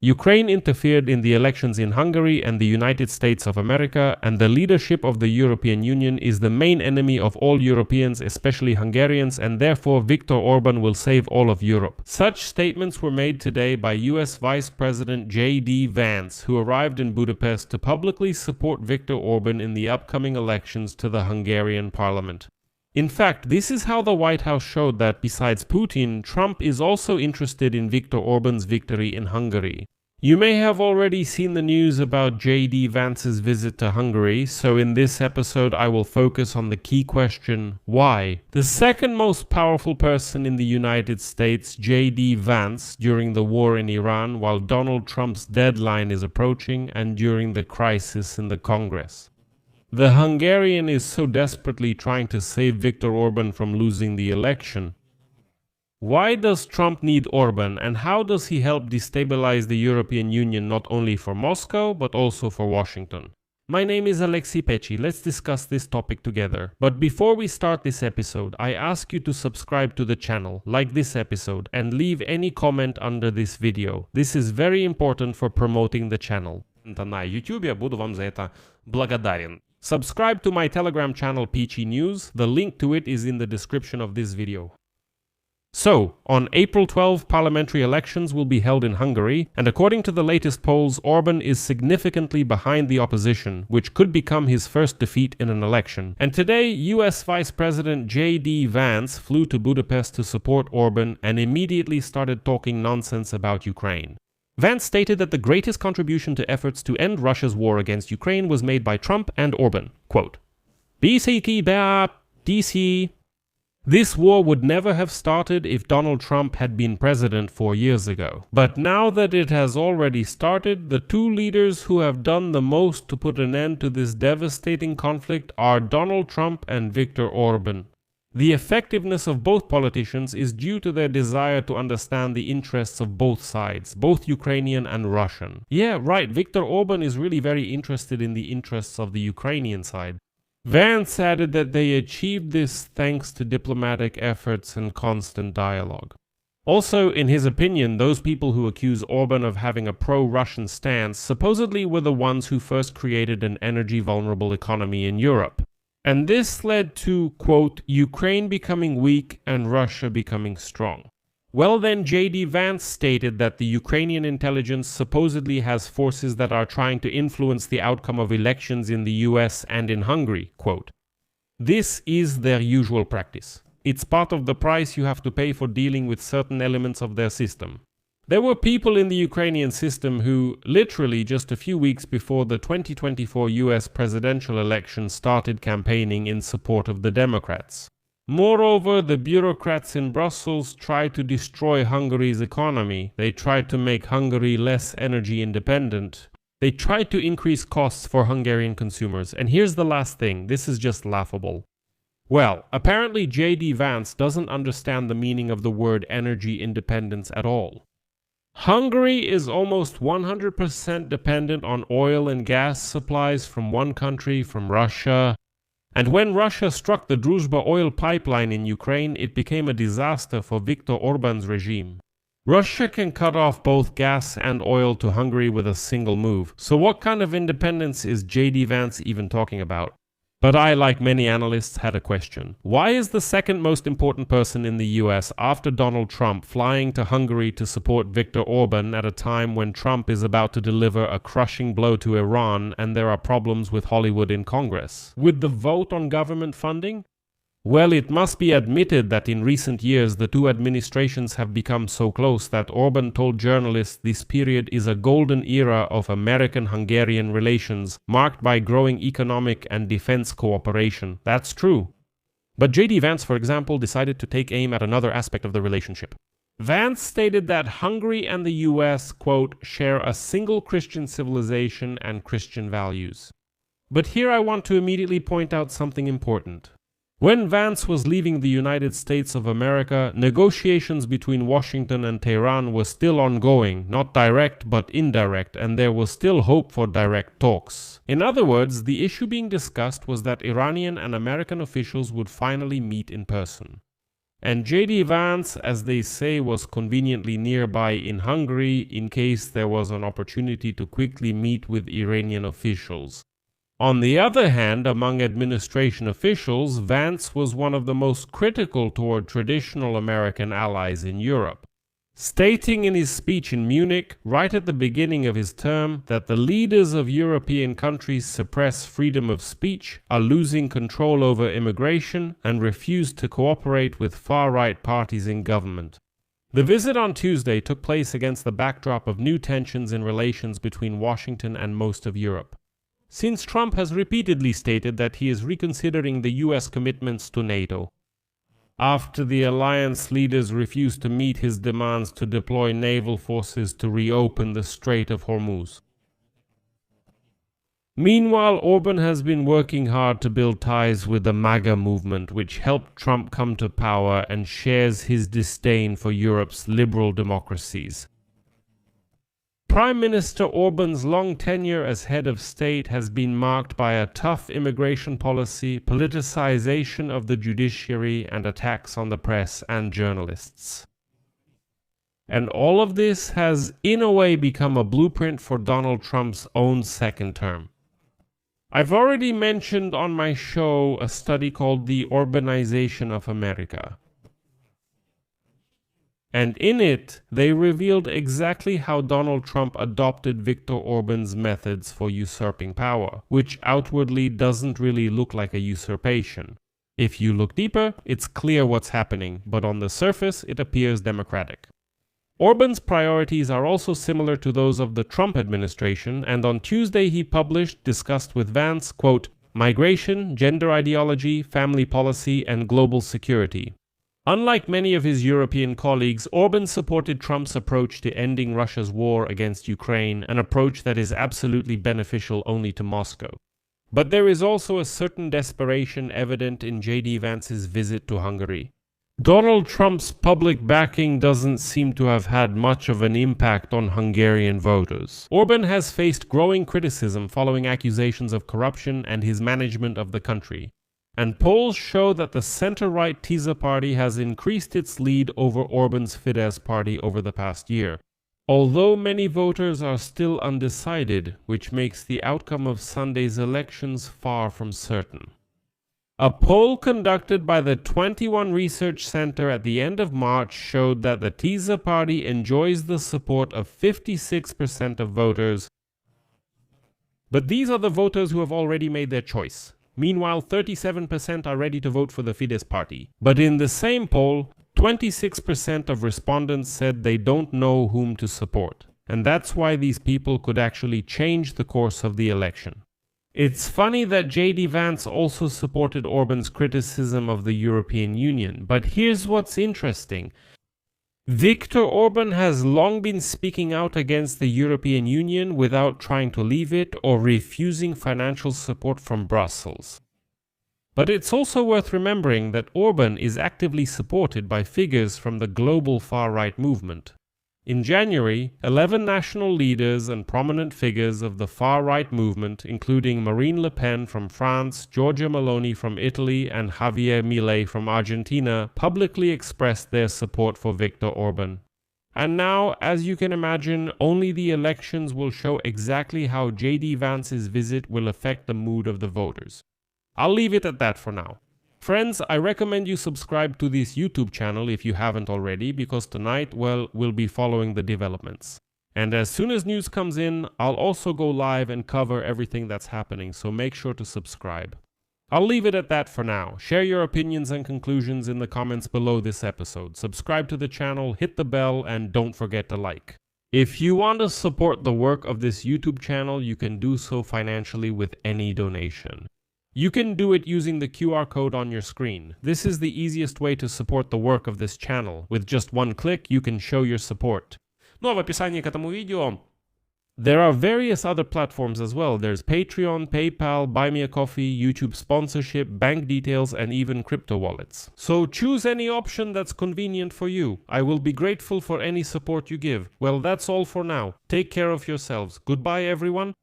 Ukraine interfered in the elections in Hungary and the United States of America, and the leadership of the European Union is the main enemy of all Europeans, especially Hungarians, and therefore Viktor Orban will save all of Europe. Such statements were made today by US Vice President J.D. Vance, who arrived in Budapest to publicly support Viktor Orban in the upcoming elections to the Hungarian parliament. In fact, this is how the White House showed that, besides Putin, Trump is also interested in Viktor Orban's victory in Hungary. You may have already seen the news about J.D. Vance's visit to Hungary, so in this episode I will focus on the key question, why? The second most powerful person in the United States, J.D. Vance, during the war in Iran, while Donald Trump's deadline is approaching, and during the crisis in the Congress. The Hungarian is so desperately trying to save Viktor Orban from losing the election. Why does Trump need Orban, and how does he help destabilize the European Union not only for Moscow, but also for Washington? My name is Alexei Pecci. Let's discuss this topic together. But before we start this episode, I ask you to subscribe to the channel, like this episode, and leave any comment under this video. This is very important for promoting the channel. На YouTube я буду вам за это благодарен. Subscribe to my Telegram channel Peachy News. The link to it is in the description of this video. So, on April 12, parliamentary elections will be held in Hungary, and according to the latest polls, Orban is significantly behind the opposition, which could become his first defeat in an election. And today, US Vice President J.D. Vance flew to Budapest to support Orban and immediately started talking nonsense about Ukraine. Vance stated that the greatest contribution to efforts to end Russia's war against Ukraine was made by Trump and Orban. Quote, DC. This war would never have started if Donald Trump had been president 4 years ago. But now that it has already started, the two leaders who have done the most to put an end to this devastating conflict are Donald Trump and Viktor Orban. The effectiveness of both politicians is due to their desire to understand the interests of both sides, both Ukrainian and Russian. Yeah, right, Viktor Orban is really very interested in the interests of the Ukrainian side. Vance added that they achieved this thanks to diplomatic efforts and constant dialogue. Also, in his opinion, those people who accuse Orban of having a pro-Russian stance supposedly were the ones who first created an energy-vulnerable economy in Europe. And this led to, quote, Ukraine becoming weak and Russia becoming strong. Well then, J.D. Vance stated that the Ukrainian intelligence supposedly has forces that are trying to influence the outcome of elections in the US and in Hungary, quote. This is their usual practice. It's part of the price you have to pay for dealing with certain elements of their system. There were people in the Ukrainian system who, literally just a few weeks before the 2024 US presidential election, started campaigning in support of the Democrats. Moreover, the bureaucrats in Brussels tried to destroy Hungary's economy. They tried to make Hungary less energy independent. They tried to increase costs for Hungarian consumers. And here's the last thing. This is just laughable. Well, apparently J.D. Vance doesn't understand the meaning of the word energy independence at all. Hungary is almost 100% dependent on oil and gas supplies from one country, from Russia. And when Russia struck the Druzhba oil pipeline in Ukraine, it became a disaster for Viktor Orban's regime. Russia can cut off both gas and oil to Hungary with a single move. So what kind of independence is J.D. Vance even talking about? But I, like many analysts, had a question. Why is the second most important person in the US after Donald Trump flying to Hungary to support Viktor Orban at a time when Trump is about to deliver a crushing blow to Iran and there are problems with Hollywood in Congress? With the vote on government funding? Well, it must be admitted that in recent years the two administrations have become so close that Orban told journalists this period is a golden era of American-Hungarian relations marked by growing economic and defense cooperation. That's true. But J.D. Vance, for example, decided to take aim at another aspect of the relationship. Vance stated that Hungary and the US, quote, share a single Christian civilization and Christian values. But here I want to immediately point out something important. When Vance was leaving the United States of America, negotiations between Washington and Tehran were still ongoing, not direct but indirect, and there was still hope for direct talks. In other words, the issue being discussed was that Iranian and American officials would finally meet in person. And JD Vance, as they say, was conveniently nearby in Hungary in case there was an opportunity to quickly meet with Iranian officials. On the other hand, among administration officials, Vance was one of the most critical toward traditional American allies in Europe, stating in his speech in Munich, right at the beginning of his term, that the leaders of European countries suppress freedom of speech, are losing control over immigration, and refuse to cooperate with far-right parties in government. The visit on Tuesday took place against the backdrop of new tensions in relations between Washington and most of Europe, since Trump has repeatedly stated that he is reconsidering the US commitments to NATO, after the alliance leaders refused to meet his demands to deploy naval forces to reopen the Strait of Hormuz. Meanwhile, Orban has been working hard to build ties with the MAGA movement, which helped Trump come to power and shares his disdain for Europe's liberal democracies. Prime Minister Orban's long tenure as head of state has been marked by a tough immigration policy, politicization of the judiciary, and attacks on the press and journalists. And all of this has, in a way, become a blueprint for Donald Trump's own second term. I've already mentioned on my show a study called The Urbanization of America. And in it, they revealed exactly how Donald Trump adopted Viktor Orban's methods for usurping power, which outwardly doesn't really look like a usurpation. If you look deeper, it's clear what's happening, but on the surface, it appears democratic. Orban's priorities are also similar to those of the Trump administration, and on Tuesday he discussed with Vance, quote, migration, gender ideology, family policy, and global security. Unlike many of his European colleagues, Orban supported Trump's approach to ending Russia's war against Ukraine, an approach that is absolutely beneficial only to Moscow. But there is also a certain desperation evident in JD Vance's visit to Hungary. Donald Trump's public backing doesn't seem to have had much of an impact on Hungarian voters. Orban has faced growing criticism following accusations of corruption and his management of the country. And polls show that the center-right Tisza party has increased its lead over Orban's Fidesz party over the past year, although many voters are still undecided, which makes the outcome of Sunday's elections far from certain. A poll conducted by the 21 Research Center at the end of March showed that the Tisza party enjoys the support of 56% of voters, but these are the voters who have already made their choice. Meanwhile, 37% are ready to vote for the Fidesz party. But in the same poll, 26% of respondents said they don't know whom to support. And that's why these people could actually change the course of the election. It's funny that JD Vance also supported Orban's criticism of the European Union. But here's what's interesting. Viktor Orban has long been speaking out against the European Union without trying to leave it or refusing financial support from Brussels. But it's also worth remembering that Orban is actively supported by figures from the global far-right movement. In January, 11 national leaders and prominent figures of the far-right movement, including Marine Le Pen from France, Giorgia Meloni from Italy, and Javier Milei from Argentina, publicly expressed their support for Viktor Orban. And now, as you can imagine, only the elections will show exactly how JD Vance's visit will affect the mood of the voters. I'll leave it at that for now. Friends, I recommend you subscribe to this YouTube channel if you haven't already, because tonight, well, we'll be following the developments. And as soon as news comes in, I'll also go live and cover everything that's happening, so make sure to subscribe. I'll leave it at that for now. Share your opinions and conclusions in the comments below this episode. Subscribe to the channel, hit the bell, and don't forget to like. If you want to support the work of this YouTube channel, you can do so financially with any donation. You can do it using the QR code on your screen. This is the easiest way to support the work of this channel. With just one click, you can show your support. Ну а в описании к этому видео there are various other platforms as well. There's Patreon, PayPal, Buy Me a Coffee, YouTube sponsorship, bank details, and even crypto wallets. So choose any option that's convenient for you. I will be grateful for any support you give. Well, that's all for now. Take care of yourselves. Goodbye, everyone.